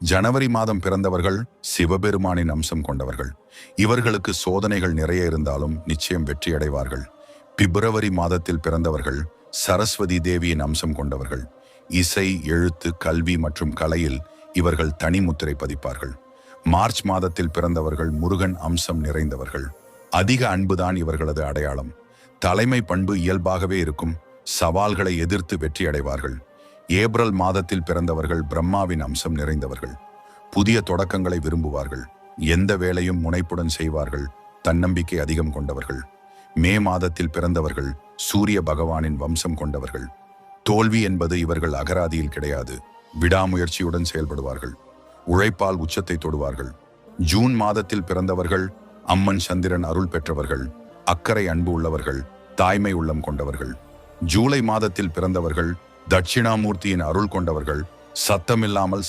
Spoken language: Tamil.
ஜனவரி மாதம் பிறந்தவர்கள் சிவபெருமானின் அம்சம் கொண்டவர்கள். இவர்களுக்கு சோதனைகள் நிறைய இருந்தாலும் நிச்சயம் வெற்றியடைவார்கள். பிப்ரவரி மாதத்தில் பிறந்தவர்கள் சரஸ்வதி தேவியின் அம்சம் கொண்டவர்கள். இசை, எழுத்து, கல்வி மற்றும் கலையில் இவர்கள் தனி முத்திரை பதிப்பார்கள். மார்ச் மாதத்தில் பிறந்தவர்கள் முருகன் அம்சம் நிறைந்தவர்கள். அதிக அன்புதான் இவர்களது அடையாளம். தலைமை பண்பு இயல்பாகவே இருக்கும். சவால்களை எதிர்த்து வெற்றி அடைவார்கள். ஏப்ரல் மாதத்தில் பிறந்தவர்கள் பிரம்மாவின் அம்சம் நிறைந்தவர்கள். புதிய தொடக்கங்களை விரும்புவார்கள். எந்த வேலையும் முனைப்புடன் செய்வார்கள். தன்னம்பிக்கை அதிகம் கொண்டவர்கள். மே மாதத்தில் பிறந்தவர்கள் சூரிய பகவானின் வம்சம் கொண்டவர்கள். தோல்வி என்பது இவர்கள் அகராதியில் கிடையாது. விடாமுயற்சியுடன் செயல்படுவார்கள். உழைப்பால் உச்சத்தை தொடுவார்கள். ஜூன் மாதத்தில் பிறந்தவர்கள் அம்மன் சந்திரன் அருள் பெற்றவர்கள். அக்கறை அன்பு உள்ளவர்கள். தாய்மை உள்ளம் கொண்டவர்கள். ஜூலை மாதத்தில் பிறந்தவர்கள் தட்சிணாமூர்த்தியின் அருள் கொண்டவர்கள். சத்தமில்லாமல்